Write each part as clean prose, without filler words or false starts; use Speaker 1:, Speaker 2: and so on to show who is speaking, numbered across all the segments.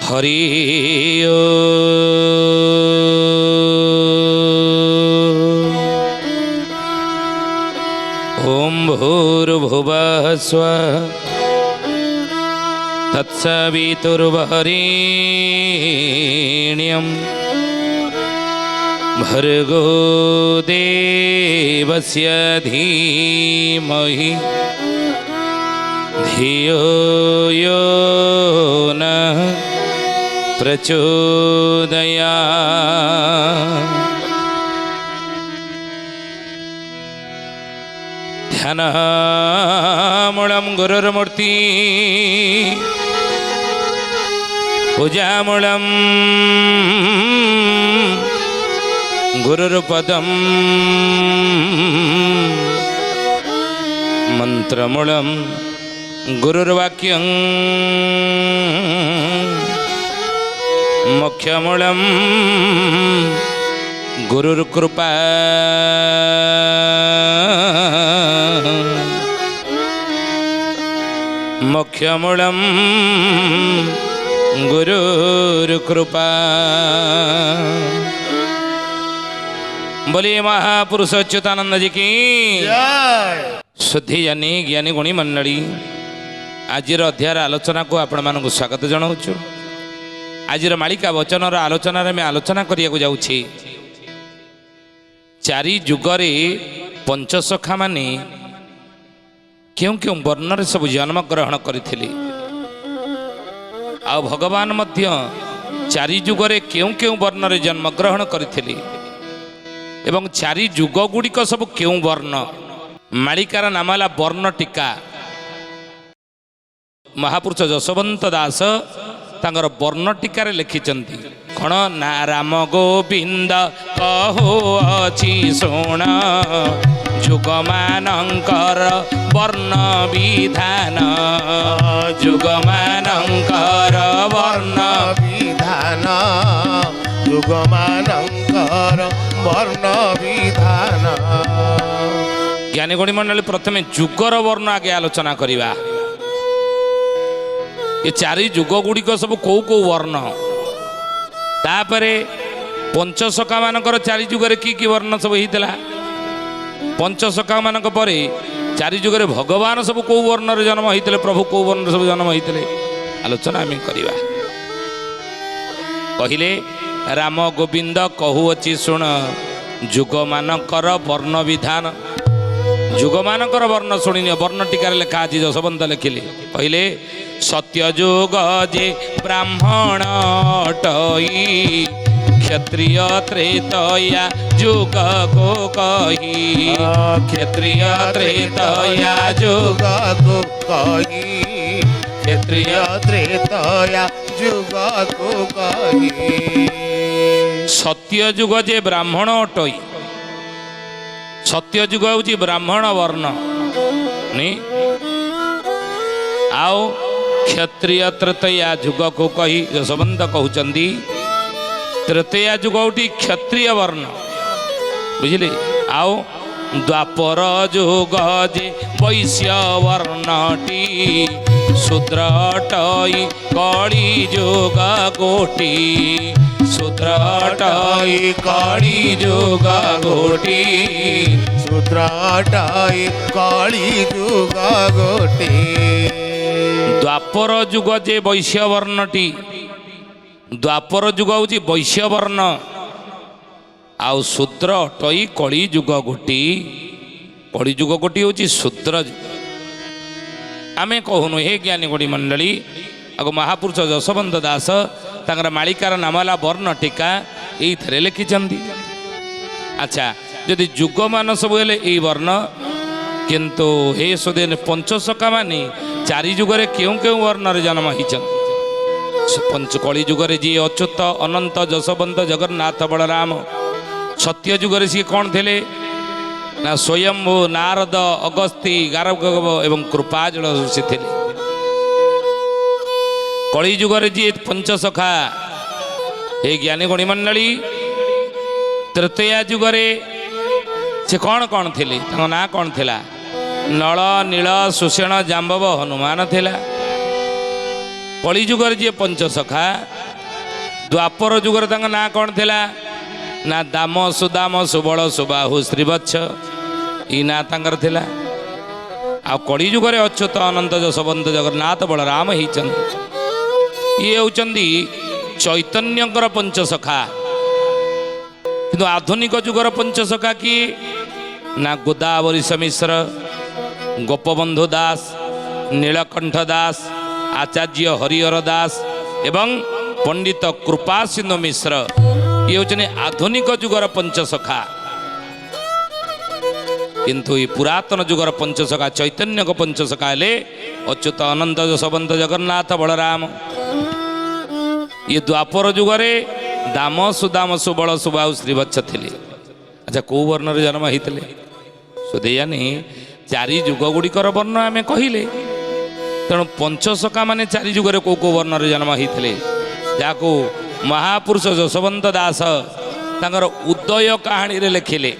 Speaker 1: हरि ओम भूर्भुवः स्वः तत्सवितुर्वरेण्यं भर्गो देवस्य धीमहि धियो यो नः प्रचोदयात्। ध्यानमूलं गुरुर्मूर्ति पूजामूलं गुरुर्पदं मंत्रमूलं गुरुर्वाक्यं मोक्षमूलं गुरुर्कृपा। मोक्षमूलं गुरुर्कृपा। बोलिए महापुरुष अच्युतानंद जी की शुद्धि ज्ञानी ज्ञानी गुणी मंडली। आज अध्याय आलोचना को आपण मानक स्वागत जनाऊँ। आज मालिका वचन आलोचना में आलोचना करिया जाऊँगी। चारि जुगरे पंचसखा माने क्यों क्यों वर्णरे सब जन्म ग्रहण करथिले आ भगवान मध्य चारि जुगरे क्यों क्यों वर्णरे जन्म ग्रहण करथिले एवं चारि जुग गुड़िक सब क्यों वर्ण। मालिकार नाम है वर्ण टीका। महापुरुष जशवंत दास तांगर वर्ण टीकार लिखिचंती कौन ना राम गोविंद कहो अछि शुण जुगमानंकर वर्ण विधान। जुगमानंकर वर्ण
Speaker 2: विधान जुगमानंकर वर्ण विधान।
Speaker 1: ज्ञानीगुणी मंडली प्रथमे जुगर वर्ण आगे आलोचना करिबा। ये चारि जुग गुड़िक सब कौ कौ वर्ण तापरे पंचसखा मानकर चारि जुगरे की वर्ण सब होइतला। पंचसखा मानक परे चारि जुगरे भगवान सब कौ वर्ण रे जन्म होइतले प्रभु कौ वर्ण सब जन्म होइतले आलोचना आम करिबा। कहिले राम गोविंद कहु अछि शुण जुग मानकर वर्ण विधान। जुग मानकर वर्ण शुणिनिय वर्ण टीकार लेखा आज जशवंत लिखिले। पहिले सत्य जुग जे ब्राह्मण अटई क्षत्रिय त्रेतया जुग को कही। क्षत्रिय त्रेतया जुग
Speaker 2: को कही क्षत्रिय त्रेतया जुग को कही।
Speaker 1: सत्य जुग जे ब्राह्मण अटई सत्य जुग हूँ ब्राह्मण वर्ण नहीं आओ क्षत्रिय तृतीया जुग को कही जशवंत कहते तृतीया जुग उठी क्षत्रिय वर्ण बुझिले। आओ द्वापर जुग जे वैश्य वर्णटी शूद्र अटई कली जुग गोटी। शूद्र अटई कली जुग गोटी।
Speaker 2: शूद्र अटई कली जुग गोटी।
Speaker 1: द्वापर जुग जे वैश्य वर्णटी द्वापर जुग हूँ वैश्य वर्ण आउ शूद्र अटई कली जुग गोटी। कली जुग गोटी हूँ शूद्र जुग। आमे कहूनु हे ज्ञानी गुणी मंडली आगो महापुरुष जशवंत दास तांगर मालिकार नाम है वर्ण टीका ये लिखिंट। अच्छा यदि जुग मान सब हेले यही वर्ण किंतु हे सुदेन पंचसखा मानी चारि जुगरे क्यों क्यों वर्ण रे जन्म होइछन। पंच कली जुगरे जी अच्युत अनंत जशवंत जगन्नाथ बलराम। सत्य जुगरे सी कौन थे ना स्वयंभू नारद अगस्ती गार्गव एवं कृपाजल ऋषि थे। कली जुगरे जी पंचसखा हे ज्ञानी गुणी मंडली। तृतीया जुगरे से कौन कौन थे ना कौन थिला नल नील सुषेण जाम्बव हनुमान थिला। କଳି ଯୁଗରେ ଯିଏ ପଞ୍ଚସଖା, ଦ୍ୱାପର ଯୁଗରେ ତାଙ୍କ ନାଁ କ'ଣ ଥିଲା ନା ଦାମ ସୁଦାମ ସୁବଳ ସୁବାହୁ ଶ୍ରୀବତ୍ସ, ଏଇ ନାଁ ତାଙ୍କର ଥିଲା। ଆଉ କଳି ଯୁଗରେ ଅଚ୍ୟୁତ ଅନନ୍ତ ଯଶୋବନ୍ତ ଜଗନ୍ନାଥ ବଳରାମ ହେଇଛନ୍ତି। ଇଏ ହେଉଛନ୍ତି ଚୈତନ୍ୟଙ୍କର ପଞ୍ଚସଖା। କିନ୍ତୁ ଆଧୁନିକ ଯୁଗର ପଞ୍ଚସଖା କିଏ ନା ଗୋଦାବରୀଶ ମିଶ୍ର, ଗୋପବନ୍ଧୁ ଦାସ, ନୀଳକଣ୍ଠ ଦାସ, ଆଚାର୍ଯ୍ୟ ହରିହର ଦାସ ଏବଂ ପଣ୍ଡିତ କୃପାସିନ୍ଧୁ ମିଶ୍ର। ଇଏ ହେଉଛନ୍ତି ଆଧୁନିକ ଯୁଗର ପଞ୍ଚସଖା। କିନ୍ତୁ ଏ ପୁରାତନ ଯୁଗର ପଞ୍ଚସଖା ଚୈତନ୍ୟଙ୍କ ପଞ୍ଚସଖା ହେଲେ ଅଚ୍ୟୁତ ଅନନ୍ତ ଯଶୋବନ୍ତ ଜଗନ୍ନାଥ ବଳରାମ। ଇଏ ଦ୍ୱାପର ଯୁଗରେ ଦାମ ସୁଦାମ ସୁବଳ ସୁବାହୁ ଶ୍ରୀବତ୍ସ ଥିଲେ। ଆଚ୍ଛା, କେଉଁ ବର୍ଣ୍ଣରେ ଜନ୍ମ ହେଇଥିଲେ? ସୁଧେୟାନି ଚାରି ଯୁଗ ଗୁଡ଼ିକର ବର୍ଣ୍ଣ ଆମେ କହିଲେ, ତେଣୁ ପଞ୍ଚସଖା ମାନେ ଚାରି ଯୁଗରେ କେଉଁ କେଉଁ ବର୍ଣ୍ଣରେ ଜନ୍ମ ହେଇଥିଲେ, ଯାହାକୁ ମହାପୁରୁଷ ଯଶୋବନ୍ତ ଦାସ ତାଙ୍କର ଉଦୟ କାହାଣୀରେ ଲେଖିଲେ।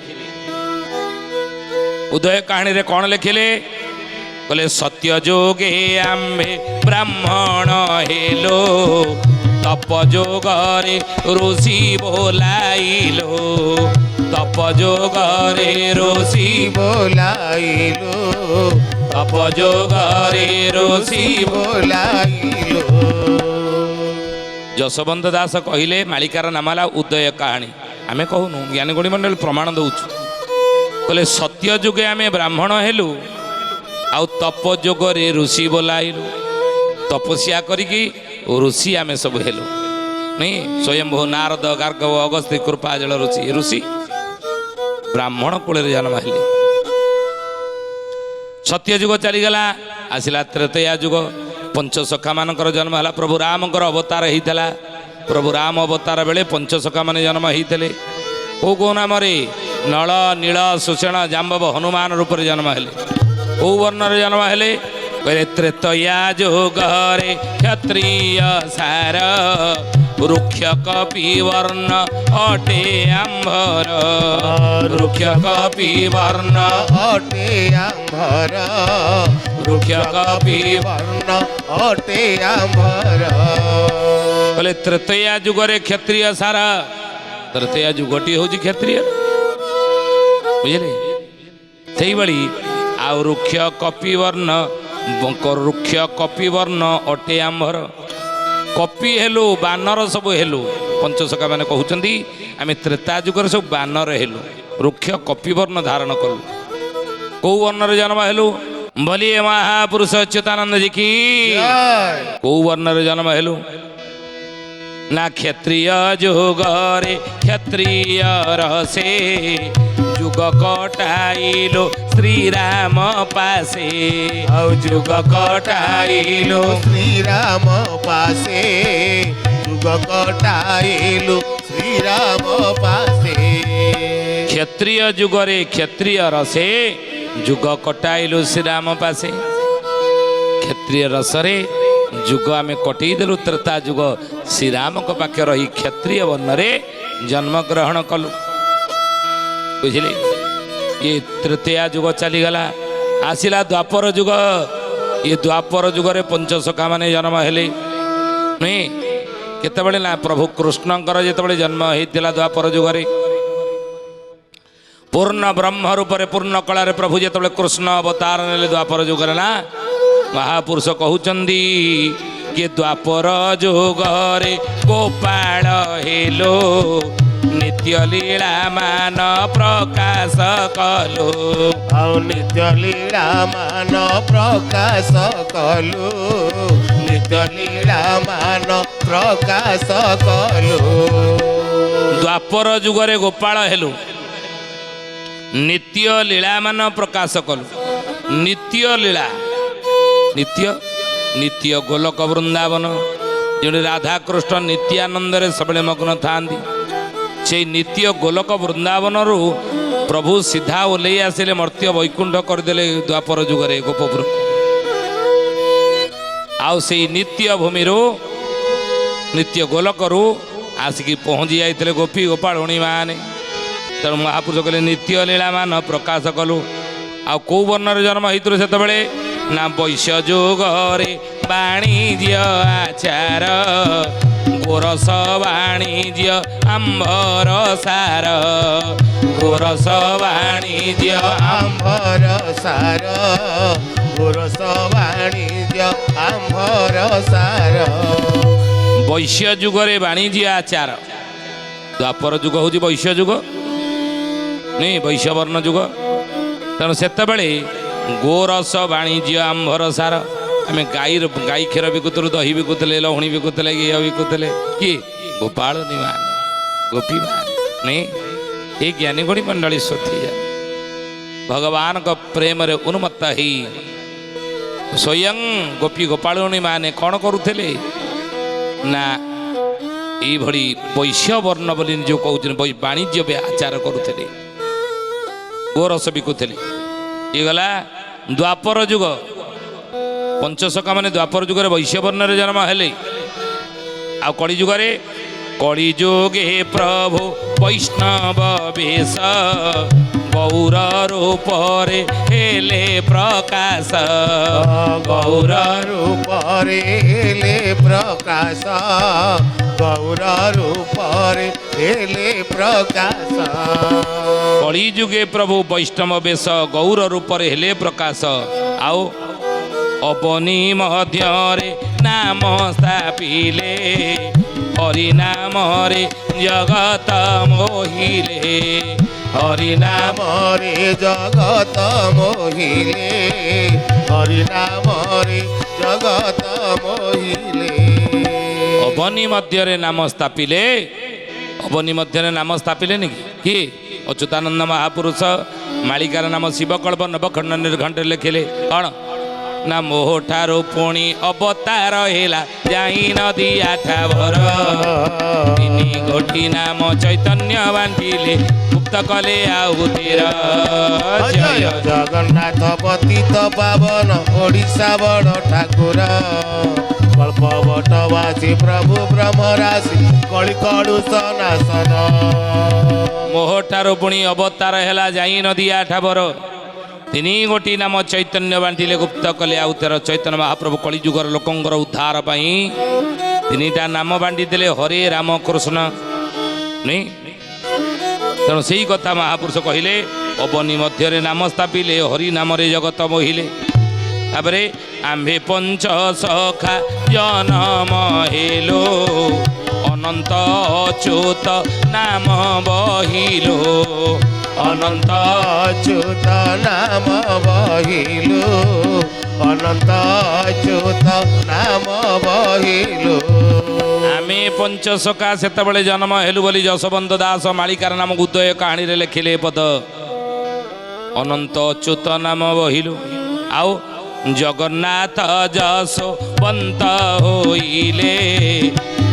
Speaker 1: ଉଦୟ କାହାଣୀରେ କ'ଣ ଲେଖିଲେ? କହିଲେ ସତ୍ୟ ଯୋଗେ ଆମ୍ଭେ ବ୍ରାହ୍ମଣ ହେଲୋ, ତପ ଯୋଗରେ ଋଷି ବୋଲାଇଲୋ, ତପ ଯୋଗରେ ଋଷି
Speaker 2: ବୋଲାଇଲୁ,
Speaker 1: ତପ ଯୋଗରେ ଋଷି।
Speaker 2: ବୋଲାଇଲୁ।
Speaker 1: ଯଶୋବନ୍ତ ଦାସ କହିଲେ, ମାଳିକାର ନାମ ହେଲା ଉଦୟ କାହାଣୀ। ଆମେ କହୁନୁ, ଜ୍ଞାନଗୁଣୀ ମଣ୍ଡଳୀ ପ୍ରମାଣ ଦେଉଛୁ। କହିଲେ ସତ୍ୟ ଯୁଗେ ଆମେ ବ୍ରାହ୍ମଣ ହେଲୁ, ଆଉ ତପ ଯୋଗରେ ଋଷି ବୋଲାଇଲୁ। ତପସ୍ୟା କରିକି ଋଷି ଆମେ ସବୁ ହେଲୁ। ନାଇଁ, ସ୍ୱୟଂଭୂ ନାରଦ ଗାର୍ଗବ ଅଗସ୍ତ୍ୟ କୃପାଜଳ ଋଷି ବ୍ରାହ୍ମଣ କୂଳରେ ଜନ୍ମ ହେଲେ। ସତ୍ୟ ଯୁଗ ଚାଲିଗଲା, ଆସିଲା ତ୍ରେତୟା ଯୁଗ। ପଞ୍ଚସଖା ମାନଙ୍କର ଜନ୍ମ ହେଲା। ପ୍ରଭୁ ରାମଙ୍କର ଅବତାର ହେଇଥିଲା। ପ୍ରଭୁ ରାମ ଅବତାର ବେଳେ ପଞ୍ଚସଖା ମାନେ ଜନ୍ମ ହେଇଥିଲେ। କେଉଁ କେଉଁ ନାମରେ? ନଳ, ନୀଳ, ସୁଷେଣ, ଜାମ୍ବବ, ହନୁମାନ ରୂପରେ ଜନ୍ମ ହେଲେ। କେଉଁ ବର୍ଣ୍ଣରେ ଜନ୍ମ ହେଲେ? କହିଲେ ତ୍ରେତୟା ଯୁଗରେ କ୍ଷତ୍ରିୟ ସାର, ବୃକ୍ଷ କପି ବର୍ଣ୍ଣ ଅଟେ ଆମ୍ଭର, ବୃକ୍ଷ କପି ବର୍ଣ୍ଣ
Speaker 2: ଅଟେ ଆମ୍ଭର,
Speaker 1: ବୃକ୍ଷ କପି।
Speaker 2: ବର୍ଣ୍ଣ ଅଟେ ଆମ୍ଭର।
Speaker 1: କହିଲେ ତ୍ରେତୟା ଯୁଗରେ କ୍ଷତ୍ରିୟ ସାର। ତ୍ରେତୟା ଯୁଗଟି ହେଉଛି କ୍ଷତ୍ରିୟ, ବୁଝିଲେ? ସେଇଭଳି ଆଉ ରୁକ୍ଷ କପି ବର୍ଣ୍ଣ, ରୁକ୍ଷ କପି ବର୍ଣ୍ଣ ଅଟେ ଆମ୍ଭର। କପି ହେଲୁ, ବାନର ସବୁ ହେଲୁ। ପଞ୍ଚସଖା ମାନେ କହୁଛନ୍ତି ଆମେ ତ୍ରେତା ଯୁଗରେ ସବୁ ବାନର ହେଲୁ, ରୁକ୍ଷ କପି ବର୍ଣ୍ଣ ଧାରଣ କଲୁ। କେଉଁ ବର୍ଣ୍ଣରେ ଜନ୍ମ ହେଲୁ? ବୋଲିଏ ମହାପୁରୁଷ ଅଚ୍ୟୁତାନନ୍ଦ ଜୀ କି। କେଉଁ ବର୍ଣ୍ଣରେ ଜନ୍ମ ହେଲୁ? ନା କ୍ଷତ୍ରିୟ ଯୁଗରେ କ୍ଷତ୍ରିୟ ରସେ, ଯୁଗ କଟାଇଲୁ ଶ୍ରୀରାମ ପାଶେ, ଆଉ ଯୁଗ କଟାଇଲୁ
Speaker 2: ଶ୍ରୀରାମ ପାଶେ, ଯୁଗ କଟାଇଲୁ ଶ୍ରୀରାମ ପାଶେ।
Speaker 1: କ୍ଷତ୍ରିୟ ଯୁଗରେ କ୍ଷତ୍ରିୟ ରସେ, ଯୁଗ କଟାଇଲୁ ଶ୍ରୀରାମ ପାଶେ। କ୍ଷତ୍ରିୟ ରସରେ ଯୁଗ ଆମେ କଟେଇ ଦେଲୁ। ତ୍ରେତା ଯୁଗ ଶ୍ରୀରାମଙ୍କ ପାଖରେ ରହି କ୍ଷତ୍ରିୟ ବର୍ଣ୍ଣରେ ଜନ୍ମଗ୍ରହଣ କଲୁ, ବୁଝିଲେ? ଇଏ ତୃତୀୟା ଯୁଗ ଚାଲିଗଲା, ଆସିଲା ଦ୍ୱାପର ଯୁଗ। ଇଏ ଦ୍ୱାପର ଯୁଗରେ ପଞ୍ଚସଖା ମାନେ ଜନ୍ମ ହେଲେ। ନୁହେଁ, କେତେବେଳେ ନା ପ୍ରଭୁ କୃଷ୍ଣଙ୍କର ଯେତେବେଳେ ଜନ୍ମ ହେଇଥିଲା ଦ୍ୱାପର ଯୁଗରେ, ପୂର୍ଣ୍ଣ ବ୍ରହ୍ମ ରୂପରେ ପୂର୍ଣ୍ଣ କଳାରେ ପ୍ରଭୁ ଯେତେବେଳେ କୃଷ୍ଣ ଅବତାର ନେଲେ ଦ୍ୱାପର ଯୁଗରେ, ନା ମହାପୁରୁଷ କହୁଛନ୍ତି କି ଦ୍ୱାପର ଯୁଗରେ ଗୋପାଳ ହେଲୋ, ନିତ୍ୟ ଲୀଳା ମାନ ପ୍ରକାଶ କଲୁ,
Speaker 2: ଆଉ ନିତ୍ୟ ଲୀଳା ମାନ ପ୍ରକାଶ କଲୁ, ନିତ୍ୟ ଲୀଳା ମାନ ପ୍ରକାଶ କଲୁ।
Speaker 1: ଦ୍ୱାପର ଯୁଗରେ ଗୋପାଳ ହେଲୁ, ନିତ୍ୟ ଲୀଳା ମାନ ପ୍ରକାଶ କଲୁ। ନିତ୍ୟ ଲୀଳା, ନିତ୍ୟ ନିତ୍ୟ ଗୋଲକ ବୃନ୍ଦାବନ, ଯେଉଁଠି ରାଧାକୃଷ୍ଣ ନିତ୍ୟାନନ୍ଦରେ ସବୁବେଳେ ମଗ୍ନ ଥାଆନ୍ତି, ସେଇ ନିତ୍ୟ ଗୋଲକ ବୃନ୍ଦାବନରୁ ପ୍ରଭୁ ସିଧା ଓହ୍ଲେଇ ଆସିଲେ, ମର୍ତ୍ତ୍ୟ ବୈକୁଣ୍ଠ କରିଦେଲେ ଦ୍ୱାପର ଯୁଗରେ ଗୋପପୁର। ଆଉ ସେଇ ନିତ୍ୟ ଭୂମିରୁ, ନିତ୍ୟ ଗୋଲକରୁ ଆସିକି ପହଞ୍ଚି ଯାଇଥିଲେ ଗୋପୀ ଗୋପାଳୁଣୀ ମାନେ। ତେଣୁ ମହାପୁରୁଷ କହିଲେ ନିତ୍ୟ ଲୀଳା ମାନ ପ୍ରକାଶ କଲୁ। ଆଉ କେଉଁ ବର୍ଣ୍ଣରେ ଜନ୍ମ ହେଇଥିଲୁ ସେତେବେଳେ? ନା ବୈଶ୍ୟ ଯୁଗରେ ବାଣିଜ୍ୟ ଆଚାର ଗୋରସ ବାଣିଜ୍ୟ ଆମ୍ଭର ସାର ଗୋରସ ବାଣିଜ୍ୟ
Speaker 2: ଆମ୍ଭର ସାର ଗୋରସ ବାଣିଜ୍ୟ ଆମ୍ଭର ସାର।
Speaker 1: ବୈଶ୍ୟ ଯୁଗରେ ବାଣିଜ୍ୟ ଆଚାର। ଦ୍ୱାପର ଯୁଗ ହେଉଛି ବୈଶ୍ୟ ଯୁଗ ନାଇଁ ବୈଶ୍ୟବର୍ଣ୍ଣ ଯୁଗ। ତେଣୁ ସେତେବେଳେ ଗୋରସ ବାଣିଜ୍ୟ ଆମ୍ଭର ସାର। ଆମେ ଗାଈ କ୍ଷୀର ବିକୁଥିଲୁ, ଦହି ବିକୁଥିଲେ, ଲହୁଣୀ ବିକୁଥିଲେ, ଘିଅ ବିକୁଥିଲେ। କିଏ? ଗୋପାଳ ନିମାନ ଗୋପୀମାନ ନାଇଁ ଏ ଜ୍ଞାନୀ ଗୁଣୀ ମଣ୍ଡଳୀ ସ୍ୱଥି ଭଗବାନଙ୍କ ପ୍ରେମରେ ଉନ୍ମତ୍ତ ହେଇ ସ୍ୱୟଂ ଗୋପୀ ଗୋପାଳୁଣୀ ମାନେ କ'ଣ କରୁଥିଲେ ନା ଏଇଭଳି ବୈଶ୍ୟବର୍ଣ୍ଣ ବୋଲି ଯେଉଁ କହୁଛନ୍ତି ବାଣିଜ୍ୟ ଆଚାର କରୁଥିଲେ, ଗୋରସ ବିକୁଥିଲେ। ଇଏ ଗଲା ଦ୍ୱାପର ଯୁଗ। ପଞ୍ଚସଖା ମାନେ ଦ୍ୱାପର ଯୁଗରେ ବୈଶ୍ୟବର୍ଣ୍ଣରେ ଜନ୍ମ ହେଲେ। ଆଉ କଳି ଯୁଗରେ କଳିଯୁଗେ ପ୍ରଭୁ ବୈଷ୍ଣବ ବେଶ ଗୌର ରୂପରେ ହେଲେ ପ୍ରକାଶ
Speaker 2: ଗୌର ରୂପରେ ହେଲେ ପ୍ରକାଶ ଗୌର ରୂପରେ ହେଲେ ପ୍ରକାଶ।
Speaker 1: କଳିଯୁଗେ ପ୍ରଭୁ ବୈଷ୍ଣବ ବେଶ ଗୌର ରୂପରେ ହେଲେ ପ୍ରକାଶ। ଆଉ ଅବନୀ ମଧ୍ୟରେ ନାମ ସ୍ଥାପିଲେ ହରି ନାମରେ ଜଗତ ମୋହିଲେ
Speaker 2: ହରି ନାମରେ ଜଗତ ମୋହିଲେ ହରି ନାମରେ ଜଗତ ମୋହିଲେ।
Speaker 1: ଅବନୀ ମଧ୍ୟରେ ନାମ ସ୍ଥାପିଲେ। ଅବନୀ ମଧ୍ୟରେ ନାମ ସ୍ଥାପିଲେନି କିଏ? ଅଚ୍ୟୁତାନନ୍ଦ ମହାପୁରୁଷ ମାଳିକାର ନାମ ଶିବକଳ୍ପ ନବଖଣ୍ଡ ନିର୍ଘଣ୍ଟରେ ଲେଖିଲେ କ'ଣ ନା ମୋହଠାରୁ ପୁଣି ଅବତାର ହେଲା ଯାଇ ନଦୀ ଆଠାବର ତିନି ଗୋଟି ନାମ ଚୈତନ୍ୟ ବାଣ୍ଟିଲେ ମୁକ୍ତ କଲେ ଆଉ ତୀର।
Speaker 2: ଜୟ ଜଗନ୍ନାଥ ପତିତ ପାବନ ଓଡ଼ିଶା ବଡ଼ ଠାକୁର କଳ୍ପବଟବାସୀ ପ୍ରଭୁ ବ୍ରହ୍ମରାଶି କଳି କଳୁଷ ନାଶନ।
Speaker 1: ମୋହଠାରୁ ପୁଣି ଅବତାର ହେଲା ଯାଇ ନଦୀ ଆଠାବର ତିନି ଗୋଟି ନାମ ଚୈତନ୍ୟ ବାଣ୍ଟିଲେ ଗୁପ୍ତ କଲେ ଆଉ ତେର। ଚୈତନ୍ୟ ମହାପ୍ରଭୁ କଳିଯୁଗର ଲୋକଙ୍କର ଉଦ୍ଧାର ପାଇଁ ତିନିଟା ନାମ ବାଣ୍ଟି ଦେଲେ ହରେ ରାମ କୃଷ୍ଣ ନାଇଁ। ତେଣୁ ସେଇ କଥା ମହାପୁରୁଷ କହିଲେ ଅବନୀ ମଧ୍ୟରେ ନାମ ସ୍ଥାପିଲେ ହରି ନାମରେ ଜଗତ ମୋହିଲେ। ତାପରେ ଆମ୍ଭେ ପଞ୍ଚ ସଖା ଜନମ ହେଲୋ ଅନନ୍ତ ଅଚ୍ୟୁତ ନାମ ବହିଲୋ
Speaker 2: ଅନନ୍ତ ଅଚ୍ୟୁତ ନାମ ବହିଲୁ ଅନନ୍ତ ଅଚ୍ୟୁତ ନାମ ବହିଲୁ।
Speaker 1: ଆମେ ପଞ୍ଚସଖା ସେତେବେଳେ ଜନ୍ମ ହେଲୁ ବୋଲି ଯଶୋବନ୍ତ ଦାସ ମାଳିକାର ନାମକୁ ଉଦୟ କାହାଣୀରେ ଲେଖିଲେ ପଦ। ଅନନ୍ତ ଅଚ୍ୟୁତ ନାମ ବହିଲୁ। ଆଉ ଜଗନ୍ନାଥ ଯଶୋବନ୍ତ ହୋଇଲେ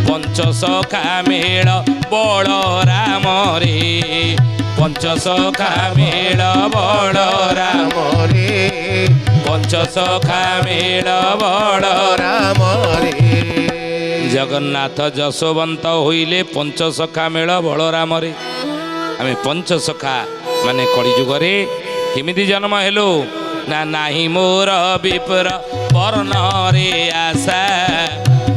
Speaker 1: ପଞ୍ଚସଖା ମେଳ ବଳରାମରେ ପଞ୍ଚସଖା ମେଳ ବଳରାମରେ ପଞ୍ଚସଖା ମେଳ ବଳରାମରେ। ଜଗନ୍ନାଥ ଯଶୋବନ୍ତ ହୋଇଲେ ପଞ୍ଚସଖା ମେଳ ବଳରାମରେ। ଆମେ ପଞ୍ଚସଖା ମାନେ କଳିଯୁଗରେ କେମିତି ଜନ୍ମ ହେଲୁ ନା ନାହିଁ ମୋର ବିପ୍ର ବର୍ଣ୍ଣରେ ଆଶା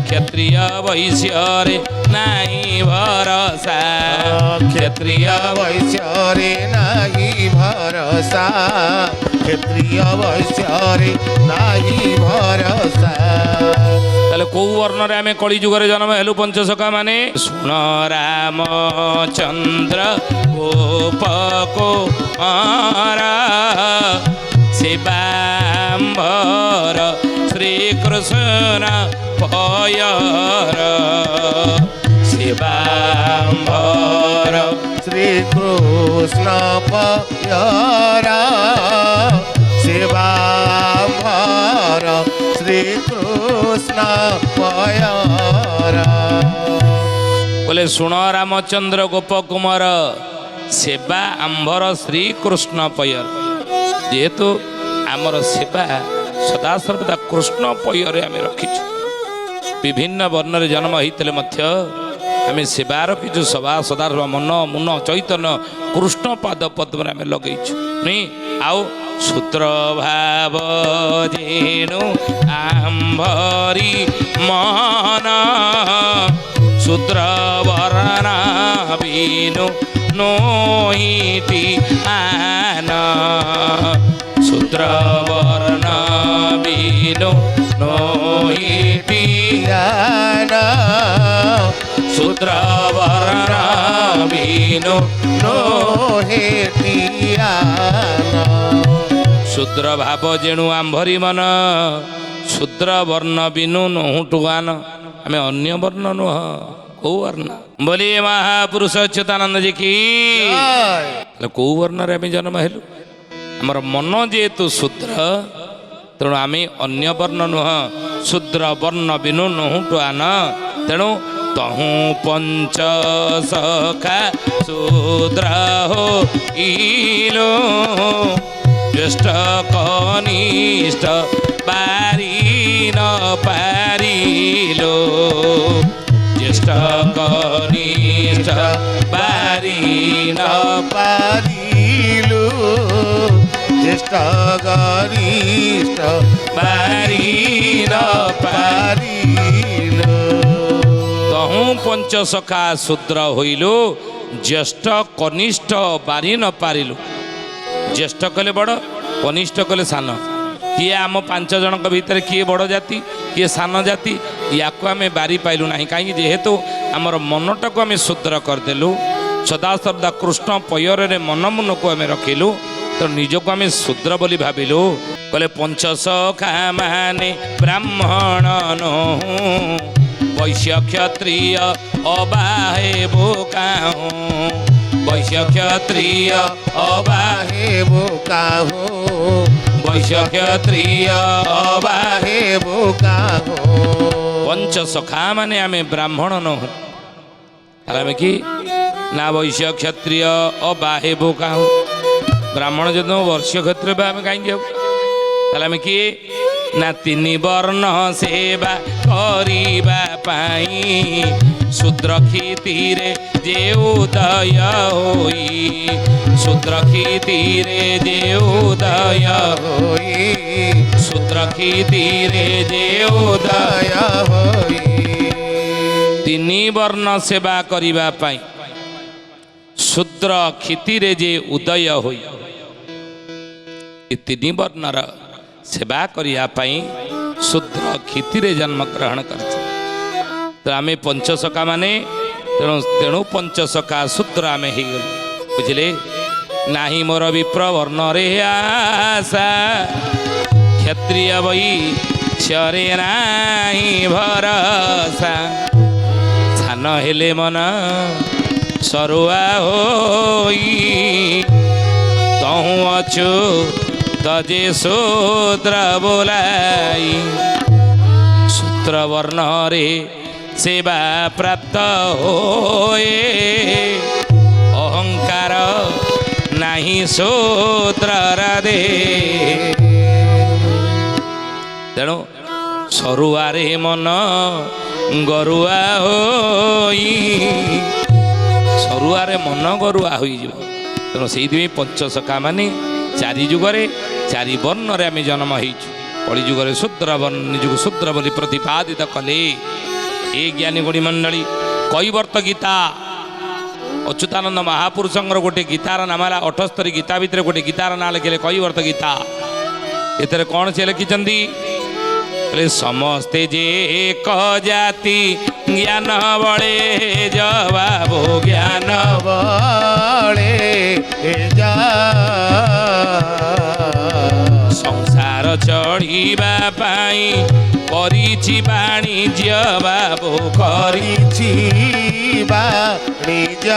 Speaker 1: କ୍ଷତ୍ରିୟ ବୈଶ୍ୟରେ ନାହିଁ ଭରସା
Speaker 2: କ୍ଷତ୍ରିୟ ବୈଶ୍ୟରେ ନାହିଁ ଭରସା କ୍ଷତ୍ରିୟ ବୈଶ୍ୟରେ ନାହିଁ ଭରସା।
Speaker 1: ତାହେଲେ କୋଉ ବର୍ଣ୍ଣରେ ଆମେ କଳିଯୁଗରେ ଜନ୍ମ ହେଲୁ ପଞ୍ଚସଖା ମାନେ? ଶୁଣ ରାମଚନ୍ଦ୍ର ଗୋପ କୁମାର ଶିବାମ୍ବର ଶ୍ରୀକୃଷ୍ଣ ପୟର ଶିବାମ୍ବର
Speaker 2: ଶ୍ରୀକୃଷ୍ଣ ପୟର ଶିବାମ୍ବର ଶ୍ରୀକୃଷ୍ଣ ପୟର।
Speaker 1: ବୋଲେ ଶୁଣ ରାମଚନ୍ଦ୍ର ଗୋପ କୁମାର ସେବା ଆମ୍ଭର ଶ୍ରୀକୃଷ୍ଣ ପୟର। ଯେହେତୁ ଆମର ସେବା ସଦାସର୍ବଦା କୃଷ୍ଣ ପୟରେ ଆମେ ରଖିଛୁ। ବିଭିନ୍ନ ବର୍ଣ୍ଣରେ ଜନ୍ମ ହେଇଥିଲେ ମଧ୍ୟ ଆମେ ସେବା ରଖିଛୁ। ସଦା ମନ ମୁନ ଚୈତନ୍ୟ କୃଷ୍ଣ ପାଦ ପଦ୍ମରେ ଆମେ ଲଗେଇଛୁ ନାଇଁ। ଆଉ ଶୂଦ୍ର ଭାବ ଯେଣୁ ଆମ୍ଭରି ମନ ଶୂଦ୍ର ବର୍ଣ୍ଣ ବିନୁ ନୋହିଟି ଆନ ଶୂଦ୍ର ବର୍ଣ୍ଣ ବିନୁ ନୋହିଟି
Speaker 2: ଜ୍ଞାନ
Speaker 1: ଶୂଦ୍ର ବର୍ଣ୍ଣ ବିନୁ
Speaker 2: ନୋହେତି ଜ୍ଞାନ
Speaker 1: ଶୂଦ୍ର ଭାବ ଯେଣୁ ଆମ୍ଭରି ମନ ଶୂଦ୍ର ବର୍ଣ୍ଣ ବିନୁ ନୋହୁଟୁ ଗାନ ଆମେ ଅନ୍ୟ ବର୍ଣ୍ଣ ନୁହଁ କୋଉ ବର୍ଣ୍ଣ ବୋଲି ମହାପୁରୁଷ ଅଚ୍ୟୁତାନନ୍ଦ ଜି କି କୋଉ ବର୍ଣ୍ଣରେ ଆମେ ଜନ୍ମ ହେଲୁ ଆମର ମନ ଯେହେତୁ ଶୂଦ୍ର ତେଣୁ ଆମେ ଅନ୍ୟ ବର୍ଣ୍ଣ ନୁହଁ ଶୂଦ୍ର ବର୍ଣ୍ଣ ବିନୁ ନୋହୁଟୁ ଆନ ତେଣୁ ତହୁଁ ପଞ୍ଚ ସଖା ଶୂଦ୍ର ହୋଇଲୋ ଜ୍ୟେଷ୍ଠ କନିଷ୍ଠ ପାରି ନ ପାରିଲୋ ଜ୍ୟେଷ୍ଠ କନିଷ୍ଠ ପାରି ନ
Speaker 2: ପାରିଲୁ ଜ୍ୟେଷ୍ଠ ଗରିଷ୍ଠ
Speaker 1: ପାରି ନ
Speaker 2: ପାରିଲୁ
Speaker 1: ତହୁଁ ପଞ୍ଚ ସଖା ଶୂଦ୍ର ହୋଇଲୁ ଜ୍ୟେଷ୍ଠ କନିଷ୍ଠ ବାରି ନ ପାରିଲୁ ଜ୍ୟେଷ୍ଠ କଲେ ବଡ଼ କନିଷ୍ଠ କଲେ ସାନ କିଏ ଆମ ପାଞ୍ଚ ଜଣଙ୍କ ଭିତରେ କିଏ ବଡ଼ ଜାତି କିଏ ସାନ ଜାତି ୟାକୁ ଆମେ ବାରି ପାଇଲୁ ନାହିଁ କାହିଁକି ଯେହେତୁ ଆମର ମନଟାକୁ ଆମେ ଶୂଦ୍ର କରିଦେଲୁ ସଦାସର୍ବଦା କୃଷ୍ଣ ପୟରେ ମନମୁନକୁ ଆମେ ରଖିଲୁ ତ ନିଜକୁ ଆମେ ଶୂଦ୍ର ବୋଲି ଭାବିଲୁ କହିଲେ ପଞ୍ଚ ସଖା ମାନେ ବ୍ରାହ୍ମଣ ନୋହୁଁ ବୈଶ୍ୟ କ୍ଷତ୍ରିୟ ଅବାହେ ବୋକାହୁଁ ବୈଶ୍ୟ କ୍ଷତ୍ରିୟ ଅବାହେ
Speaker 2: हे बोकाहो
Speaker 1: ବୈଶ୍ୟ କ୍ଷତ୍ରିୟ ଅବାହେ
Speaker 2: हे बोकाहो
Speaker 1: ପଞ୍ଚ ସଖା ମାନେ ଆମେ ବ୍ରାହ୍ମଣ ନୋହୁଁ ଆମେ କି ନା ବୈଶ୍ୟ କ୍ଷତ୍ରିୟ ଅବାହେ ବୋକାହୁଁ ବ୍ରାହ୍ମଣ ଯଦି ବର୍ଷ୍ୟ କ୍ଷତ୍ରିୟ ବା ଆମେ କାହିଁକି ଯାଉ ତାହେଲେ ଆମେ କିଏ ନା ତିନି ବର୍ଣ୍ଣ ସେବା କରିବା ପାଇଁ ଶୂଦ୍ର କ୍ଷିତିରେ ଯେ ଉଦୟ ହୋଇ ଶୂଦ୍ର କ୍ଷିତିରେ ଯେ ଉଦୟ
Speaker 2: होई
Speaker 1: ଶୂଦ୍ର କ୍ଷିତିରେ ଯେ ଉଦୟ
Speaker 2: दया होई
Speaker 1: ତିନି ବର୍ଣ୍ଣ ସେବା କରିବା ପାଇଁ ଶୂଦ୍ର କ୍ଷିତିରେ ଯେ ଉଦୟ ହୋଇ ଏ ତିନି ବର୍ଣ୍ଣର ସେବା କରିବା ପାଇଁ ଶୂଦ୍ର କ୍ଷିତିରେ ଜନ୍ମଗ୍ରହଣ କରିଛି ତ ଆମେ ପଞ୍ଚସଖା ମାନେ ତେଣୁ ପଞ୍ଚସଖା ଶୂଦ୍ର ଆମେ ହେଇଗଲୁ ବୁଝିଲେ ନାହିଁ ମୋର ବିପ୍ର ବର୍ଣ୍ଣରେ ଆଶା କ୍ଷତ୍ରିୟ ବୈଶ୍ୟରେ ନାହିଁ ଭରସା ସାନ ହେଲେ ମନ ସରୁଆ ହୋଇ ତହୁଁ ଅଛୁ ତଜେ ଶୂଦ୍ର ବୋଲାଇ ଶୂଦ୍ର ବର୍ଣ୍ଣରେ ସେବା ପ୍ରାପ୍ତ ହୋଏ ଅହଙ୍କାର ନାହିଁ ଶୂଦ୍ରର ଦେ ତେଣୁ ସରୁଆରେ ମନ ଗରୁଆ ହୋଇ ସରୁଆରେ ମନ ଗରୁଆ ହୋଇଯିବ ତେଣୁ ସେଇଥିପାଇଁ ପଞ୍ଚସଖା ମାନେ ଚାରି ଯୁଗରେ ଚାରି ବର୍ଣ୍ଣରେ ଆମେ ଜନ୍ମ ହେଇଛୁ କଳି ଯୁଗରେ ଶୂଦ୍ର ବର୍ଣ୍ଣ ନିଜକୁ ଶୂଦ୍ର ବୋଲି ପ୍ରତିପାଦିତ କଲେ ଏ ଜ୍ଞାନୀ ଗୁଣି ମଣ୍ଡଳୀ କୈବର୍ତ୍ତ ଗୀତା ଅଚ୍ୟୁତାନନ୍ଦ ମହାପୁରୁଷଙ୍କର ଗୋଟେ ଗୀତାର ନାମ ହେଲା 78 ଗୀତା ଭିତରେ ଗୋଟେ ଗୀତାର ନାଁ ଲେଖିଲେ କୈବର୍ତ୍ତ ଗୀତା ଏଥିରେ କ'ଣ ସେ ଲେଖିଛନ୍ତି ସମସ୍ତେ ଯେ ଏକ ଜାତି ଜ୍ଞାନ ବଳେ ଜବାବ ଜ୍ଞାନ
Speaker 2: बळे जा
Speaker 1: ସଂସାର ଚଢ଼ିବା ପାଇଁ କରିଛି ବାଣିଜ୍ୟ ବାବୁ କରି
Speaker 2: କରିଛି ବାଣିଜ୍ୟ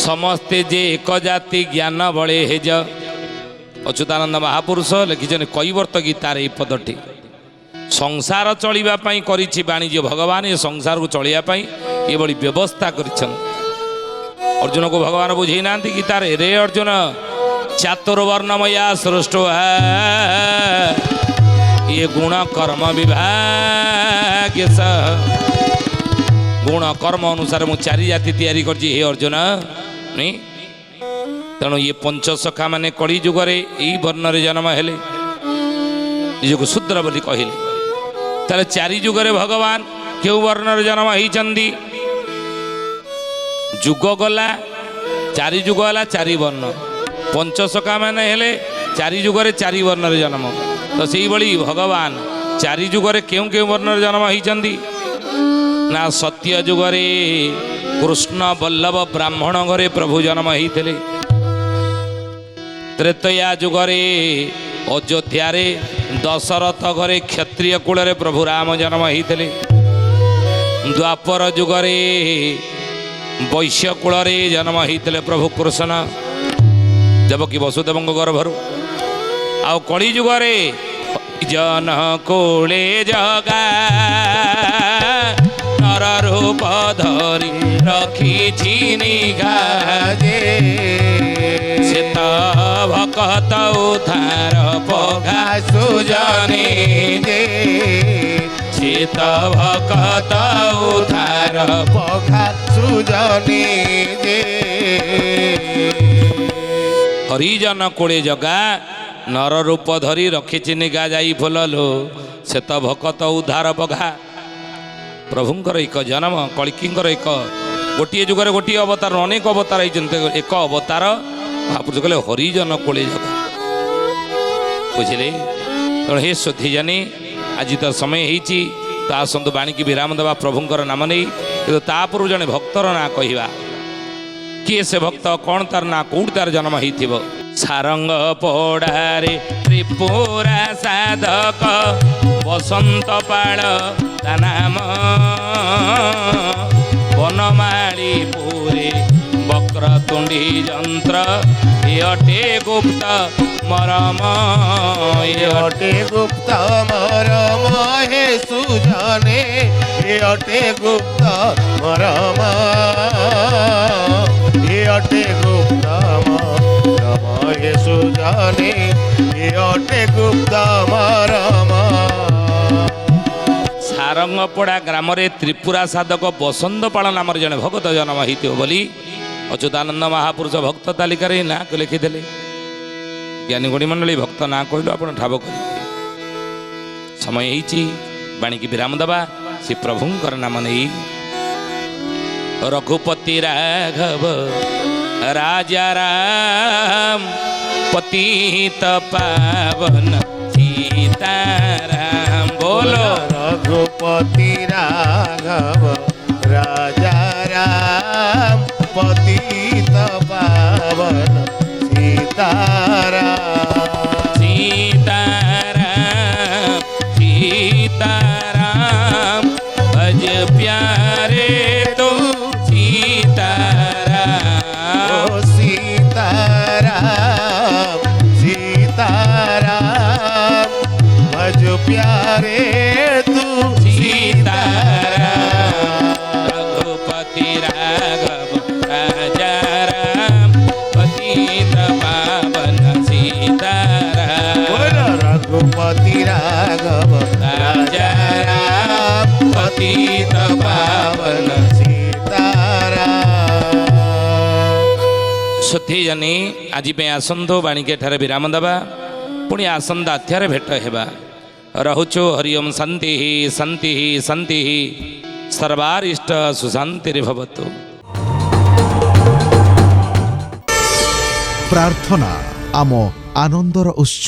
Speaker 1: ସମସ୍ତେ ଯେ ଏକ ଜାତି ଜ୍ଞାନ ବଳେ ହେଜ ଅଚ୍ୟୁତାନନ୍ଦ ମହାପୁରୁଷ ଲେଖିଛନ୍ତି କୈବର୍ତ୍ତ ଗୀତାରେ ଏହି ପଦଟି ସଂସାର ଚଳିବା ପାଇଁ କରିଛି ବାଣିଜ୍ୟ ଭଗବାନ ଏ ସଂସାରକୁ ଚଳିବା ପାଇଁ ଏଭଳି ବ୍ୟବସ୍ଥା କରିଛନ୍ତି ଅର୍ଜୁନକୁ ଭଗବାନ ବୁଝେଇ ନାହାନ୍ତି ଗୀତାରେ ରେ ଅର୍ଜୁନ ଚାତୁର୍ବର୍ଣ୍ଣମୟା ସୃଷ୍ଟ ଇଏ ଗୁଣ କର୍ମ ବିଭାଗ ଗୁଣ କର୍ମ ଅନୁସାରେ ମୁଁ ଚାରି ଜାତି ତିଆରି କରିଛି ହେ ଅର୍ଜୁନ ତେଣୁ ଇଏ ପଞ୍ଚସଖା ମାନେ କଳି ଯୁଗରେ ଏଇ ବର୍ଣ୍ଣରେ ଜନ୍ମ ହେଲେ, ନିଜକୁ ଶୂଦ୍ର ବୋଲି କହିଲେ। ତାହେଲେ ଚାରି ଯୁଗରେ ଭଗବାନ କେଉଁ ବର୍ଣ୍ଣରେ ଜନ୍ମ ହେଇଛନ୍ତି? ଯୁଗ ଗଲା, ଚାରି ଯୁଗ ହେଲା ଚାରି ବର୍ଣ୍ଣ। ପଞ୍ଚସଖା ମାନେ ହେଲେ ଚାରି ଯୁଗରେ ଚାରି ବର୍ଣ୍ଣରେ ଜନ୍ମ। ତ ସେଇଭଳି ଭଗବାନ ଚାରି ଯୁଗରେ କେଉଁ କେଉଁ ବର୍ଣ୍ଣରେ ଜନ୍ମ ହେଇଛନ୍ତି? ନା ସତ୍ୟ ଯୁଗରେ କୃଷ୍ଣ ବଲ୍ଲଭ ବ୍ରାହ୍ମଣ ଘରେ ପ୍ରଭୁ ଜନ୍ମ ହେଇଥିଲେ। ତ୍ରେତୟା ଯୁଗରେ ଅଯୋଧ୍ୟାରେ ଦଶରଥ ଘରେ କ୍ଷତ୍ରିୟ କୂଳରେ ପ୍ରଭୁ ରାମ ଜନ୍ମ ହେଇଥିଲେ। ଦ୍ୱାପର ଯୁଗରେ ବୈଶ୍ୟ କୂଳରେ ଜନ୍ମ ହେଇଥିଲେ ପ୍ରଭୁ କୃଷ୍ଣ ଦେବକୀ ବସୁଦେବଙ୍କ ଗର୍ଭରୁ। ଆଉ କଳି ଯୁଗରେ ଜନ କୋଳେ ଜଗା ନର ରୂପ ଧରି ରଖିଛି ନିଘା ସେ ତ ଭକତ ଉଦ୍ଧାର ପଘା ସୁଜନେ ସେ ତ ଭକତ ଉଦ୍ଧାର
Speaker 2: ପଘା ସୁଜନେ
Speaker 1: ହରିଜନ କୋଳେ ଜଗା ନର ରୂପ ଧରି ରଖିଛି ନିଗା ଯାଇ ଫୁଲଲୋ ସେ ତ ଭକତ ଉଦ୍ଧାର ପଘା। ପ୍ରଭୁଙ୍କର ଏକ ଜନ୍ମ, କଳିକିଙ୍କର ଏକ ଗୋଟିଏ ଯୁଗରେ ଗୋଟିଏ ଅବତାର, ଅନେକ ଅବତାର ହେଇଛନ୍ତି, ଏକ ଅବତାର ମହାପୁରୁଷ କହିଲେ ହରିଜନ କୋଳେ ଜଗା। ବୁଝିଲେ? ତେଣୁ ହେ ସୁଧୀଜନୀ, ଆଜି ତ ସମୟ ହେଇଛି, ତ ଆସନ୍ତୁ ବାଣୀକି ବିରାମ ଦେବା ପ୍ରଭୁଙ୍କର ନାମ ନେଇ। କିନ୍ତୁ ତା ପୂର୍ବରୁ ଜଣେ ଭକ୍ତର ନାଁ କହିବା। କିଏ ସେ ଭକ୍ତ, କ'ଣ ତାର ନାଁ, କୋଉଠି ତାର ଜନ୍ମ ହେଇଥିବ? ସାରଙ୍ଗ ପୋଡ଼ାରେ ତ୍ରିପୁରା ସାଧକ ବସନ୍ତ ପାଳ ତା ନାମ ବନମାଳି ପୁରେ ବକ୍ରତୁଣ୍ଡି ଯନ୍ତ୍ର ଏ ଅଟେ ଗୁପ୍ତ ମରମ ଏ
Speaker 2: ଅଟେ ଗୁପ୍ତ ମରମ ହେ ସୁଜନେ ଏ ଅଟେ ଗୁପ୍ତ ମରମ ଏ ଅଟେ ଗୁପ୍ତ ମରମ ହେ ସୁଜନେ ଏ ଅଟେ ଗୁପ୍ତ ମରମ।
Speaker 1: ସାରଙ୍ଗପଡ଼ା ଗ୍ରାମରେ ତ୍ରିପୁରା ସାଧକ ବସନ୍ତପାଳ ନାମରେ ଜଣେ ଭଗତ ଜନ୍ମ ହେଇଥିବ ବୋଲି ଅଚ୍ୟୁତାନନ୍ଦ ମହାପୁରୁଷ ଭକ୍ତ ତାଲିକାରେ ନାଁ ଲେଖିଥିଲେ। ଜ୍ଞାନୀଗୁଣୀ ମଣ୍ଡଳୀ ଭକ୍ତ ନାଁ କହିଲୁ ଆପଣ ଠାବ କରିବେ। ସମୟ ହେଇଛି ବାଣୀକି ବିରାମ ଦେବା। ସେ ପ୍ରଭୁଙ୍କର ନାମ ନେଇ ରଘୁପତି ରାଘବ ରାଜା ରାମ ପତିତ ପାବନ ସୀତାରାମ ବୋଲୋ
Speaker 2: ରଘୁପତି ରାଘବ ରାଜା ରାମ ପତିତ ପାବନ ସୀତାରାମ
Speaker 1: सीताराम सीताराम भज प्यारे तो सीताराम
Speaker 2: ओ सीताराम सीताराम भज प्यारे तू
Speaker 1: सीताराम रघुपति राघव राजा राम पतित पावन सीताराम
Speaker 2: बोलो रघुपति राघव
Speaker 1: राजा राम पतित पावन
Speaker 2: सीताराम।
Speaker 1: सुधीजनी आज आसंतो बाणीके ठारे विराम देवा। पुणी आसंदा अध्याय भेट हेबा। रहुचु हरिओम शांति शांति शांति सर्वारिष्ट सुशांतिर्भवतु।
Speaker 3: प्रार्थना आम आनंदर उत्स।